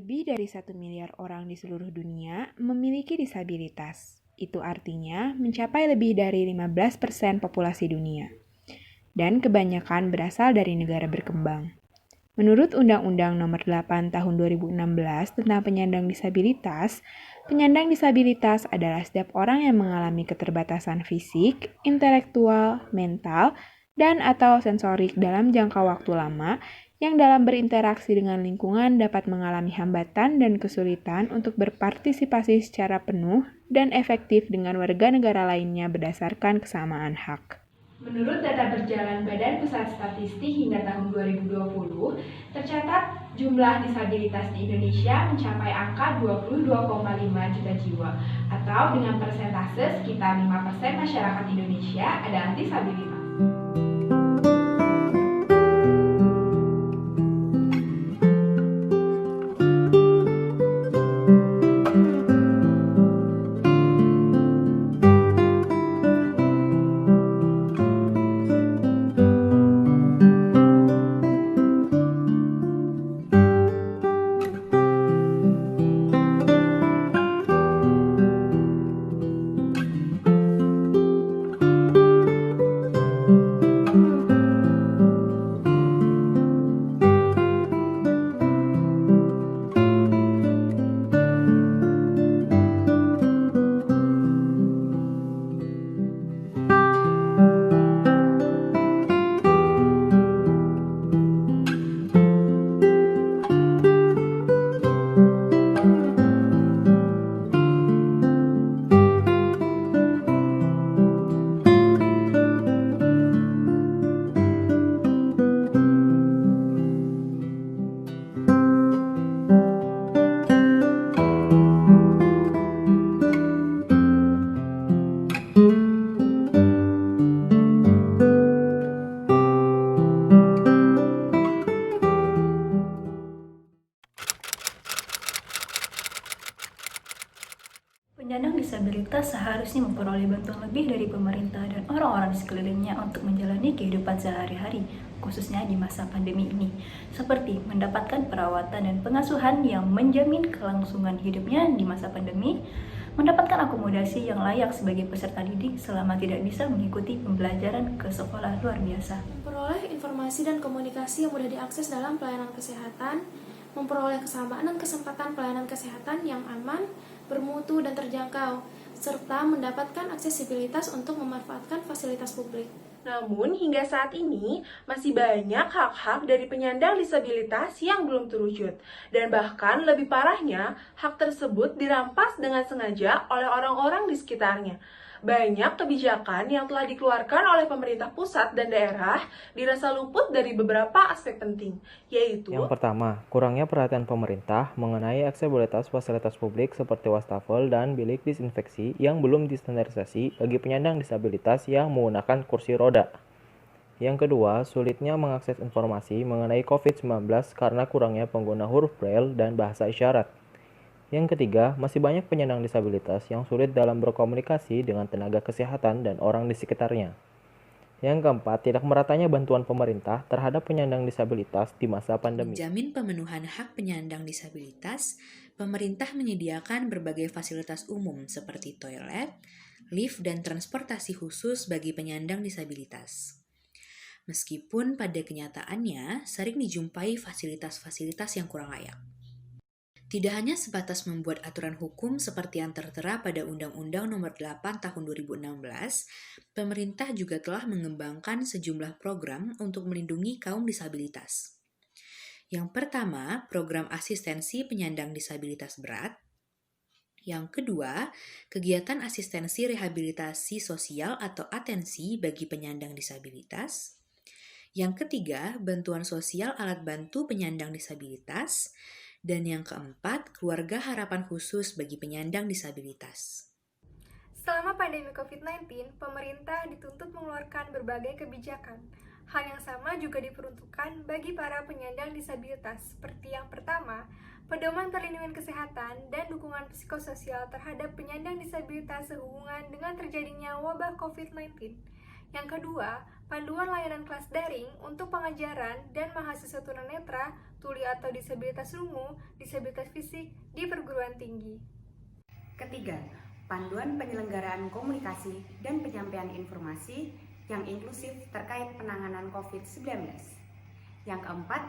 Lebih dari 1 miliar orang di seluruh dunia memiliki disabilitas. Itu artinya mencapai lebih dari 15% populasi dunia. Dan kebanyakan berasal dari negara berkembang. Menurut Undang-Undang Nomor 8 Tahun 2016 tentang penyandang disabilitas adalah setiap orang yang mengalami keterbatasan fisik, intelektual, mental, dan atau sensorik dalam jangka waktu lama yang dalam berinteraksi dengan lingkungan dapat mengalami hambatan dan kesulitan untuk berpartisipasi secara penuh dan efektif dengan warga negara lainnya berdasarkan kesamaan hak. Menurut data berjalan Badan Pusat Statistik hingga tahun 2020, tercatat jumlah disabilitas di Indonesia mencapai angka 22,5 juta jiwa, atau dengan persentase sekitar 5% masyarakat Indonesia adalah disabilitas. Penyandang disabilitas seharusnya memperoleh bantuan lebih dari pemerintah dan orang-orang di sekelilingnya untuk menjalani kehidupan sehari-hari, khususnya di masa pandemi ini, seperti mendapatkan perawatan dan pengasuhan yang menjamin kelangsungan hidupnya di masa pandemi, mendapatkan akomodasi yang layak sebagai peserta didik selama tidak bisa mengikuti pembelajaran ke sekolah luar biasa. Memperoleh informasi dan komunikasi yang mudah diakses dalam pelayanan kesehatan, memperoleh kesamaan dan kesempatan pelayanan kesehatan yang aman, bermutu dan terjangkau, serta mendapatkan aksesibilitas untuk memanfaatkan fasilitas publik. Namun, hingga saat ini, masih banyak hak-hak dari penyandang disabilitas yang belum terwujud. Dan bahkan lebih parahnya, hak tersebut dirampas dengan sengaja oleh orang-orang di sekitarnya. Banyak kebijakan yang telah dikeluarkan oleh pemerintah pusat dan daerah dirasa luput dari beberapa aspek penting, yaitu Yang pertama, kurangnya perhatian pemerintah mengenai aksesibilitas fasilitas publik seperti wastafel dan bilik disinfeksi yang belum distandarisasi bagi penyandang disabilitas yang menggunakan kursi roda. Yang kedua, sulitnya mengakses informasi mengenai COVID-19 karena kurangnya pengguna huruf braille dan bahasa isyarat. Yang ketiga, masih banyak penyandang disabilitas yang sulit dalam berkomunikasi dengan tenaga kesehatan dan orang di sekitarnya. Yang keempat, tidak meratanya bantuan pemerintah terhadap penyandang disabilitas di masa pandemi. Menjamin pemenuhan hak penyandang disabilitas, pemerintah menyediakan berbagai fasilitas umum seperti toilet, lift, dan transportasi khusus bagi penyandang disabilitas. Meskipun pada kenyataannya sering dijumpai fasilitas-fasilitas yang kurang layak. Tidak hanya sebatas membuat aturan hukum seperti yang tertera pada Undang-Undang Nomor 8 Tahun 2016, pemerintah juga telah mengembangkan sejumlah program untuk melindungi kaum disabilitas. Yang pertama, program asistensi penyandang disabilitas berat. Yang kedua, kegiatan asistensi rehabilitasi sosial atau atensi bagi penyandang disabilitas. Yang ketiga, bantuan sosial alat bantu penyandang disabilitas. Dan yang keempat, keluarga harapan khusus bagi penyandang disabilitas. Selama pandemi COVID-19, pemerintah dituntut mengeluarkan berbagai kebijakan. Hal yang sama juga diperuntukkan bagi para penyandang disabilitas, seperti yang pertama, pedoman perlindungan kesehatan dan dukungan psikososial terhadap penyandang disabilitas sehubungan dengan terjadinya wabah COVID-19. Yang kedua, panduan layanan kelas daring untuk pengajaran dan mahasiswa tunanetra tuli atau disabilitas rungu, disabilitas fisik di perguruan tinggi. Ketiga, panduan penyelenggaraan komunikasi dan penyampaian informasi yang inklusif terkait penanganan COVID-19. Yang keempat,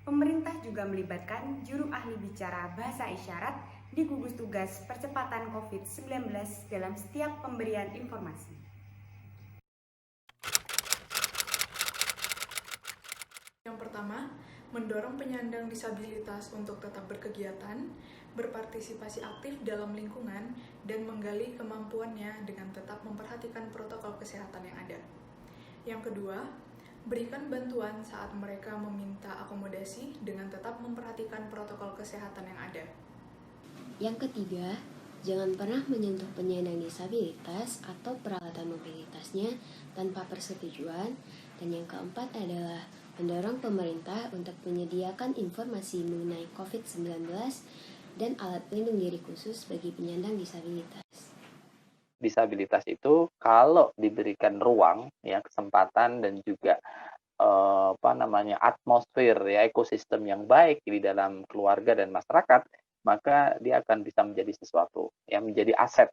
pemerintah juga melibatkan juru ahli bicara bahasa isyarat di gugus tugas percepatan COVID-19 dalam setiap pemberian informasi. Yang pertama, mendorong penyandang disabilitas untuk tetap berkegiatan, berpartisipasi aktif dalam lingkungan, dan menggali kemampuannya dengan tetap memperhatikan protokol kesehatan yang ada. Yang kedua, berikan bantuan saat mereka meminta akomodasi dengan tetap memperhatikan protokol kesehatan yang ada. Yang ketiga, jangan pernah menyentuh penyandang disabilitas atau peralatan mobilitasnya tanpa persetujuan. Dan yang keempat adalah mendorong pemerintah untuk menyediakan informasi mengenai COVID-19 dan alat pelindung diri khusus bagi penyandang disabilitas. Disabilitas itu kalau diberikan ruang, ya, kesempatan dan juga atmosfer, ya, ekosistem yang baik di dalam keluarga dan masyarakat, maka dia akan bisa menjadi sesuatu yang menjadi aset